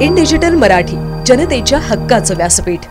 In digital Marathi, जनतेच्या हक्काचं व्यासपीठ।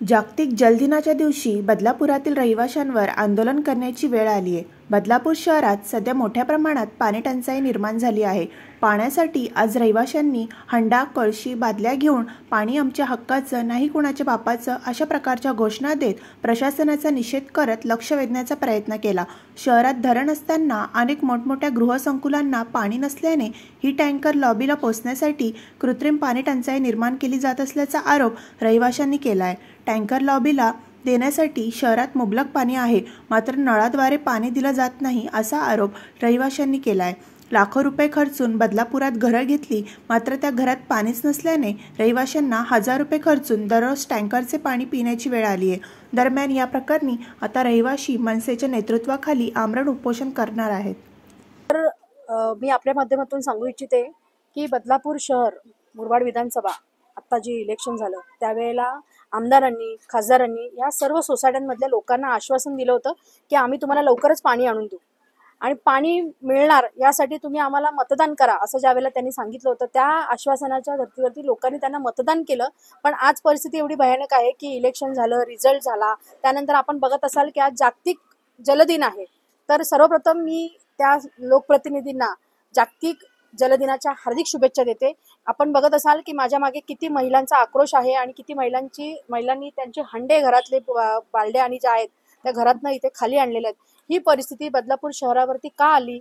जागतिक जल दिनाच्या दिवशी बदलापुरातील रहिवाशांवर आंदोलन करण्याची वेळ आली आहे। बदलापूर शहरात सध्या मोठ्या प्रमाणात पाणी टंचाई निर्माण झाली आहे। पाण्यासाठी आज रहिवाशांनी हंडा, कळशी, बादल्या घेऊन पाणी आमच्या हक्काचं, नाही कुणाच्या बापाचं अशा प्रकारच्या घोषणा देत प्रशासनाचा निषेध करत लक्ष वेधण्याचा प्रयत्न केला। शहरात धरण असताना अनेक मोठमोठ्या गृहसंकुलांना पाणी नसल्याने ही टँकर लॉबीला पोहोचण्यासाठी कृत्रिम पाणी टंचाई निर्माण केली जात असल्याचा आरोप रहिवाशांनी केला आहे। टँकर लॉबीला देण्यासाठी शहरात मुबलक पाणी आहे, मात्र नळाद्वारे पाणी दिलं जात नाही असा आरोप रहिवाशांनी केला आहे। लाखो रुपये खर्चून बदलापुरात घरं घेतली, मात्र त्या घरात पाणीच नसल्याने रहिवाशांना हजार रुपये खर्चून दररोज टँकरचे पाणी पिण्याची वेळ आली आहे। दरम्यान या प्रकरणी आता रहिवाशी मनसेच्या नेतृत्वाखाली आमरण उपोषण करणार आहेत। तर मी आपल्या माध्यमातून सांगू इच्छिते की बदलापूर शहर मुरबाड विधानसभा आता जी इलेक्शन झालं त्यावेळेला आमदारांनी, खासदारांनी या सर्व सोसायट्यांमधल्या लोकांना आश्वासन दिलं होतं की आम्ही तुम्हाला लवकरच पाणी आणून देऊ आणि पाणी मिळणार यासाठी तुम्ही आम्हाला मतदान करा असं ज्यावेळेला त्यांनी सांगितलं होतं, त्या आश्वासनाच्या धर्तीवरती लोकांनी त्यांना मतदान केलं। पण आज परिस्थिती एवढी भयानक आहे की इलेक्शन झालं, रिझल्ट झाला, त्यानंतर आपण बघत असाल की आज जागतिक जलदिन आहे। तर सर्वप्रथम मी त्या लोकप्रतिनिधींना जागतिक जलदिनाच्या हार्दिक शुभेच्छा देते। आपण बघत असाल की माझ्या मागे किती महिलांचा आक्रोश आहे आणि किती महिलांनी त्यांचे हंडे, घरातले बालड्या आणि ज्या आहेत त्या घरातनं इथे खाली आणलेल्या आहेत। ही परिस्थिती बदलापूर शहरावरती का आली,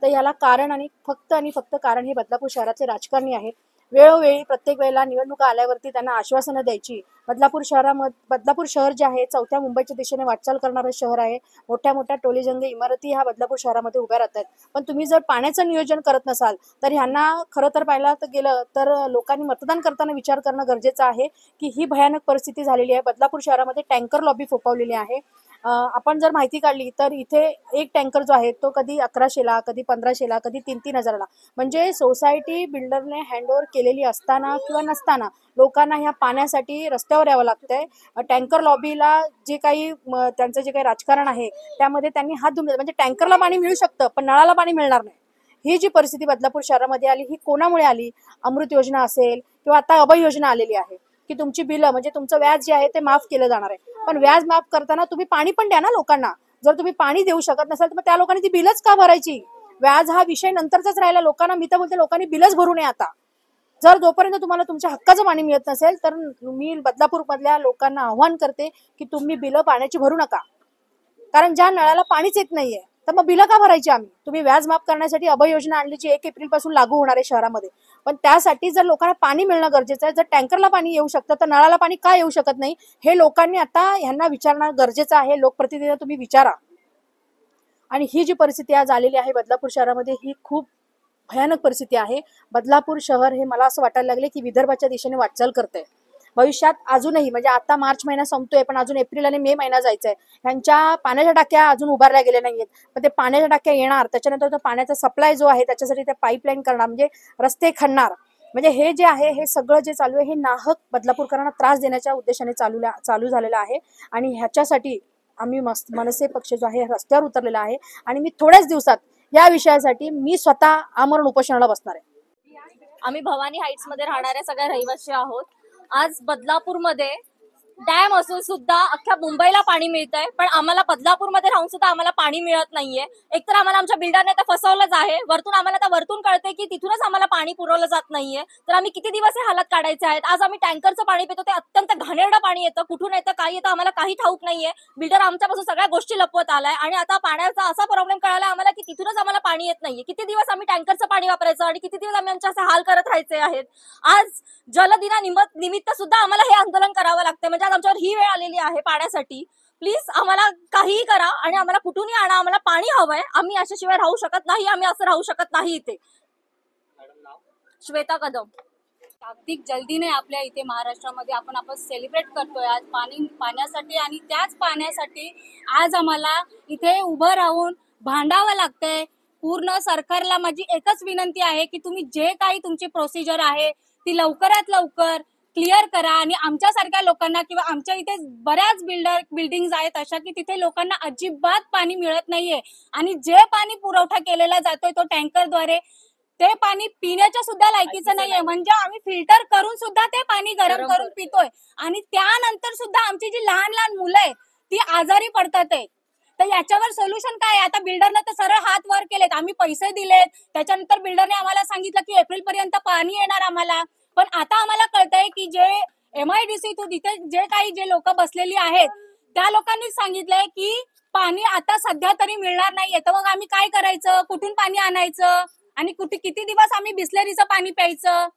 तर याला कारण आणि फक्त कारण हे बदलापूर शहराचे राजकारणी आहेत। वेळोवेळी प्रत्येक वेळेला निवडणुका आल्यावरती त्यांना आश्वासनं द्यायची। बदलापूर शहर जे आहे चौथ्या मुंबईच्या दिशेने वाटचाल करणारं शहर आहे। मोठ्या मोठ्या टोलेजंगे इमारती ह्या बदलापूर शहरामध्ये उभ्या राहतात। पण तुम्ही जर पाण्याचं नियोजन करत नसाल तर ह्यांना खरं तर पाहिलं गेलं तर लोकांनी मतदान करताना विचार करणं गरजेचं आहे की ही भयानक परिस्थिती झालेली आहे। बदलापूर शहरामध्ये टँकर लॉबी फोफावलेली आहे। आपण जर माहिती काढली तर इथे एक टँकर जो आहे तो कधी 1100ला, कधी 1500ला, कधी 3,000ला, म्हणजे सोसायटी बिल्डरने हँडओव्हर केलेली असताना किंवा नसताना लोकांना ह्या पाण्यासाठी रस्त्यावर यावं लागतंय। टँकर लॉबीला जे काही त्यांचं जे काही राजकारण आहे त्यामध्ये त्यांनी हात धुवून, म्हणजे टँकरला पाणी मिळू शकतं पण नळाला पाणी मिळणार नाही। ही जी परिस्थिती बदलापूर शहरामध्ये आली ही कोणामुळे आली? अमृत योजना असेल किंवा आता अभय योजना आलेली आहे की तुमची बिलं, म्हणजे तुमचं व्याज जे आहे ते माफ केलं जाणार आहे। पण व्याज माफ करताना तुम्ही पाणी पण द्या ना लोकांना। जर तुम्ही पाणी देऊ शकत नसाल तर मग त्या लोकांनी ती बिलच का भरायची? व्याज हा विषय नंतरचाच राहिला। लोकांना मी तर बोलते लोकांनी बिलच भरू नये आता। जर जोपर्यंत तुम्हाला तुमच्या हक्काचं पाणी मिळत नसेल तर मी बदलापूर मधल्या लोकांना आव्हान करते की तुम्ही बिलं पाण्याची भरू नका, कारण ज्या नळाला पाणीच येत नाहीये तर मग बिलं का भरायची आम्ही? तुम्ही व्याज माफ करण्यासाठी अभय योजना आणली जी 1 एप्रिल पासून लागू होणार आहे शहरामध्ये, पण त्यासाठी जर लोकांना पाणी मिळणं गरजेचं आहे, जर टँकरला पाणी येऊ शकतं तर नळाला पाणी का येऊ शकत नाही हे लोकांनी आता ह्यांना विचारणं गरजेचं आहे। लोकप्रतिनिधींना तुम्ही विचारा। आणि ही जी परिस्थिती आज आलेली आहे बदलापूर शहरामध्ये ही खूप भयानक परिस्थिती आहे। बदलापूर शहर हे मला असं वाटायला लागले की विदर्भाच्या दिशेने वाटचाल करतंय। भविष्यात अजूनही, म्हणजे आता मार्च महिना संपतोय पण अजून एप्रिल आणि मे महिना जायचा आहे। ह्यांच्या पाण्याच्या टाक्या अजून उभारल्या गेल्या नाहीयेत, पण ते पाण्याच्या टाक्या येणार, त्याच्यानंतर तो पाण्याचा सप्लाय जो आहे त्याच्यासाठी ते पाईपलाईन करणार, म्हणजे रस्ते खणणार, म्हणजे हे जे आहे हे सगळं जे चालू आहे हे नाहक बदलापूरकरांना त्रास देण्याच्या उद्देशाने चालू झालेलं आहे। आणि ह्याच्यासाठी आम्ही मनसे पक्ष जो आहे रस्त्यावर उतरलेला आहे आणि मी थोड्याच दिवसात या विषयासाठी मी स्वतः आमरण उपोषणाला बसणार आहे। आम्ही भवानी हाईट्स मध्ये राहणाऱ्या सगळ्या रहिवासी आहोत। आज बदलापूरमध्ये डॅम असून सुद्धा अख्ख्या मुंबईला पाणी मिळतंय, पण आम्हाला बदलापूरमध्ये राहून सुद्धा आम्हाला पाणी मिळत नाहीये। एकतर आम्हाला आमच्या बिल्डरने तर फसवलंच आहे, वरतून आम्हाला वरतून कळते की तिथूनच आम्हाला पाणी पुरवलं जात नाहीये। तर आम्ही किती दिवस हे हालात काढायचे आहेत? आज आम्ही टँकरचं पाणी पितो, ते अत्यंत घाणेरडं पाणी येतं, कुठून येतं काय येतं आम्हाला काही ठाऊक नाहीये। बिल्डर आमच्यापासून सगळ्या गोष्टी लपवत आलाय आणि आता पाण्याचा असा प्रॉब्लेम कळाला आम्हाला की तिथूनच आम्हाला पाणी येत नाहीये। किती दिवस आम्ही टँकरचं पाणी वापरायचं आणि किती दिवस आम्ही आमचे असे हाल करत राहायचे आहेत? आज जलदिना निमित्त सुद्धा आम्हाला हे आंदोलन करावं लागतं, म्हणजे आज आमच्यावर ही वेळ आलेली आहे पाण्यासाठी। प्लीज आम्हाला काहीही करा आणि आम्हाला कुठूनही आणा, आम्हाला पाणी हवंय। आम्ही अशाशिवाय राहू शकत नाही, आम्ही असं राहू शकत नाही इथे। श्वेता कदम। जागतिक जलदिन आहे आपल्या इथे महाराष्ट्रामध्ये, आपण सेलिब्रेट करतोय आज पाण्यासाठी आणि त्याच पाण्यासाठी आज आम्हाला इथे उभं राहून भांडावं लागतंय। पूर्ण सरकारला माझी एकच विनंती आहे की तुम्ही जे काही तुमची प्रोसिजर आहे ती लवकरात लवकर क्लिअर करा आणि आमच्यासारख्या लोकांना किंवा आमच्या इथे बऱ्याच बिल्डिंग्स आहेत अशा की तिथे लोकांना अजिबात पाणी मिळत नाहीये आणि जे पाणी पुरवठा केलेला जातोय तो टँकरद्वारे ते पाणी पिण्याच्या सुद्धा लायकीचं नाहीये. म्हणजे आम्ही फिल्टर करून सुद्धा ते पाणी गरम करून पितोय आणि त्यानंतर सुद्धा आमची जी लहान लहान मुलं आहेत ती आजारी पडतात आहे. तर याच्यावर सोल्युशन काय आहे? आता बिल्डरनं तर सरळ हात वर केलेत, आम्ही पैसे दिलेत, त्याच्यानंतर बिल्डरने आम्हाला सांगितलं की एप्रिल पर्यंत पाणी येणार आम्हाला. पण आता आम्हाला कळतंय की जे MIDC तिथे जे लोक बसलेली आहेत त्या लोकांनी सांगितलंय की पाणी आता सध्या तरी मिळणार नाहीये. तर मग आम्ही काय करायचं? कुठून पाणी आणायचं? आणि किती दिवस आम्ही बिस्लरीचं पाणी प्यायचं?